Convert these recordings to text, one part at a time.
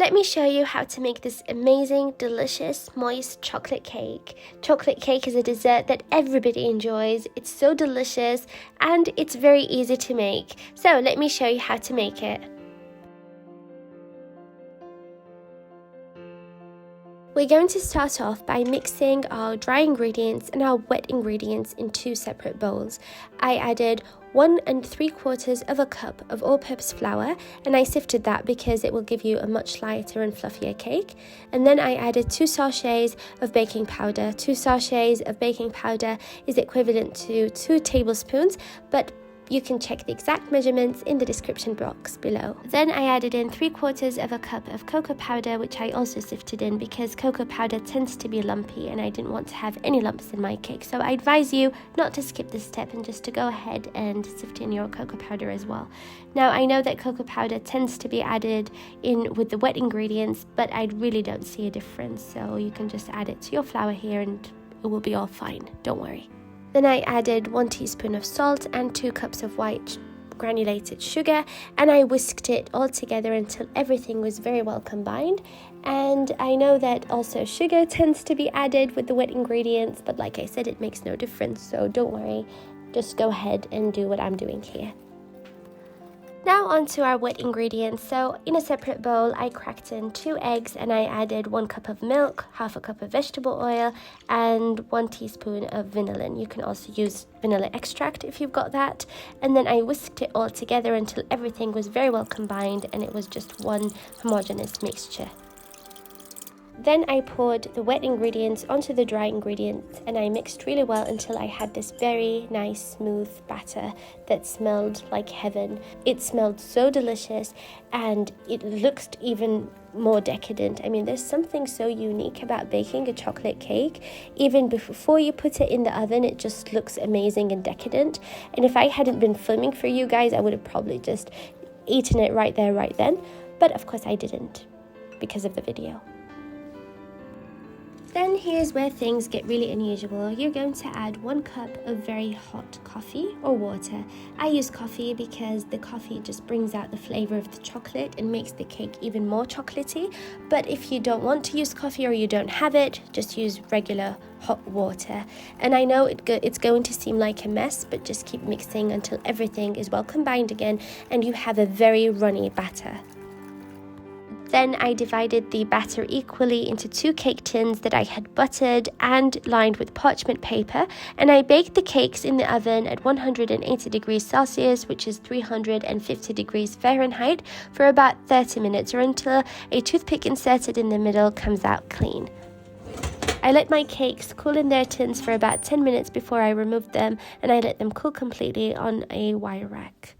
Let me show you how to make this amazing, delicious, moist chocolate cake. Chocolate cake is a dessert that everybody enjoys. It's so delicious and it's very easy to make. So let me show you how to make it. We're going to start off by mixing our dry ingredients and our wet ingredients in 2 separate bowls. I added 1 3/4 cup of all-purpose flour, and I sifted that because it will give you a much lighter and fluffier cake. And then I added 2 sachets of baking powder. 2 sachets of baking powder is equivalent to 2 tablespoons, but you can check the exact measurements in the description box below. Then I added in 3/4 cup of cocoa powder, which I also sifted in because cocoa powder tends to be lumpy and I didn't want to have any lumps in my cake. So I advise you not to skip this step and just to go ahead and sift in your cocoa powder as well. Now I know that cocoa powder tends to be added in with the wet ingredients, but I really don't see a difference. So you can just add it to your flour here and it will be all fine, don't worry. Then I added 1 teaspoon of salt and 2 cups of white granulated sugar, and I whisked it all together until everything was very well combined. And I know that also sugar tends to be added with the wet ingredients, but like I said, it makes no difference, so don't worry, just go ahead and do what I'm doing here. Now onto our wet ingredients. So in a separate bowl, I cracked in 2 eggs and I added 1 cup of milk, half a cup of vegetable oil, and 1 teaspoon of vanillin. You can also use vanilla extract if you've got that. And then I whisked it all together until everything was very well combined and it was just one homogeneous mixture. Then I poured the wet ingredients onto the dry ingredients and I mixed really well until I had this very nice smooth batter that smelled like heaven. It smelled so delicious and it looked even more decadent. I mean, there's something so unique about baking a chocolate cake. Even before you put it in the oven, it just looks amazing and decadent. And if I hadn't been filming for you guys, I would have probably just eaten it right there, right then. But of course I didn't because of the video. Then here's where things get really unusual. You're going to add 1 cup of very hot coffee or water. I use coffee because the coffee just brings out the flavor of the chocolate and makes the cake even more chocolatey. But if you don't want to use coffee or you don't have it, just use regular hot water. And I know it's going to seem like a mess, but just keep mixing until everything is well combined again and you have a very runny batter. Then I divided the batter equally into 2 cake tins that I had buttered and lined with parchment paper, and I baked the cakes in the oven at 180 degrees Celsius, which is 350 degrees Fahrenheit, for about 30 minutes or until a toothpick inserted in the middle comes out clean. I let my cakes cool in their tins for about 10 minutes before I removed them, and I let them cool completely on a wire rack.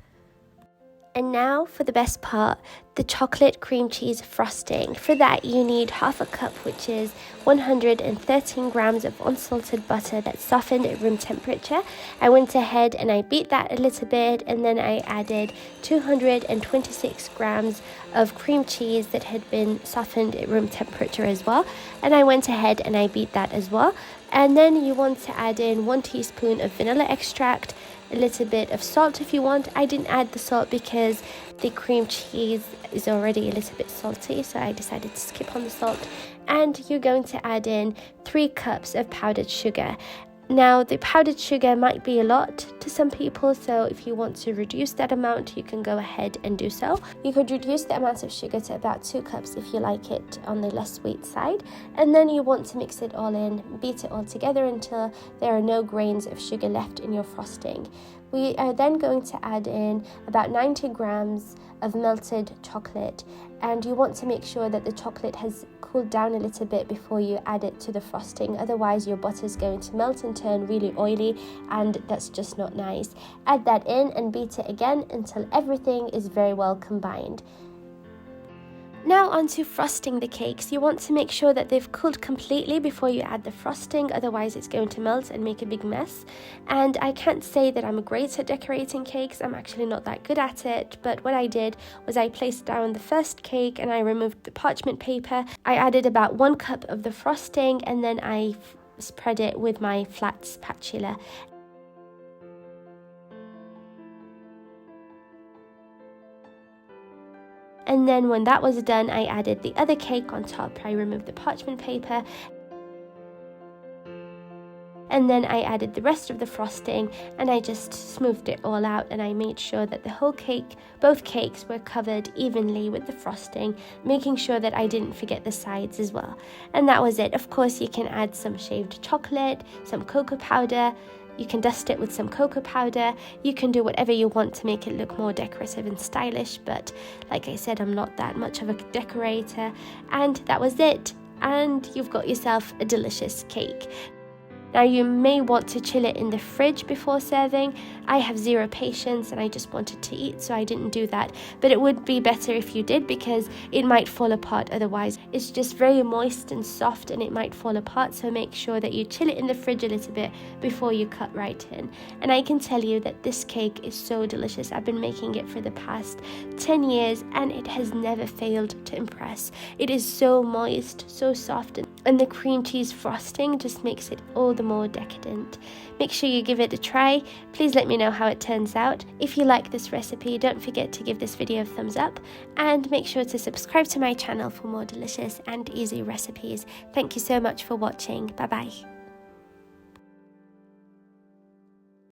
And now for the best part, the chocolate cream cheese frosting. For that you need half a cup, which is 113 grams of unsalted butter that's softened at room temperature. I went ahead and I beat that a little bit, and then I added 226 grams of cream cheese that had been softened at room temperature as well. And I went ahead and I beat that as well. And then you want to add in 1 teaspoon of vanilla extract, a little bit of salt if you want. I didn't add the salt because the cream cheese is already a little bit salty, so I decided to skip on the salt. And you're going to add in 3 cups of powdered sugar. Now the powdered sugar might be a lot to some people, so if you want to reduce that amount, you can go ahead and do so. You could reduce the amount of sugar to about 2 cups if you like it on the less sweet side. And then you want to mix it all in, beat it all together until there are no grains of sugar left in your frosting. We are then going to add in about 90 grams of melted chocolate, and you want to make sure that the chocolate has cooled down a little bit before you add it to the frosting, otherwise your butter is going to melt and turn really oily, and that's just not nice. Add that in and beat it again until everything is very well combined. Now onto frosting the cakes. You want to make sure that they've cooled completely before you add the frosting, otherwise it's going to melt and make a big mess. And I can't say that I'm great at decorating cakes, I'm actually not that good at it, but what I did was I placed down the first cake and I removed the parchment paper. I added about 1 cup of the frosting and then I spread it with my flat spatula. And then when that was done, I added the other cake on top. I removed the parchment paper, and then I added the rest of the frosting, and I just smoothed it all out, and I made sure that the whole cake, both cakes, were covered evenly with the frosting, making sure that I didn't forget the sides as well. And that was it. Of course, you can add some shaved chocolate, some cocoa powder. You can dust it with some cocoa powder. You can do whatever you want to make it look more decorative and stylish, but like I said, I'm not that much of a decorator. And that was it. And you've got yourself a delicious cake. Now, you may want to chill it in the fridge before serving. I have zero patience and I just wanted to eat, so I didn't do that. But it would be better if you did, because it might fall apart otherwise. It's just very moist and soft and it might fall apart, so make sure that you chill it in the fridge a little bit before you cut right in. And I can tell you that this cake is so delicious. I've been making it for the past 10 years and it has never failed to impress. It is so moist, so soft, and the cream cheese frosting just makes it all the more decadent. Make sure you give it a try. Please let me know how it turns out. If you like this recipe, don't forget to give this video a thumbs up, and make sure to subscribe to my channel for more delicious and easy recipes. Thank you so much for watching. Bye bye.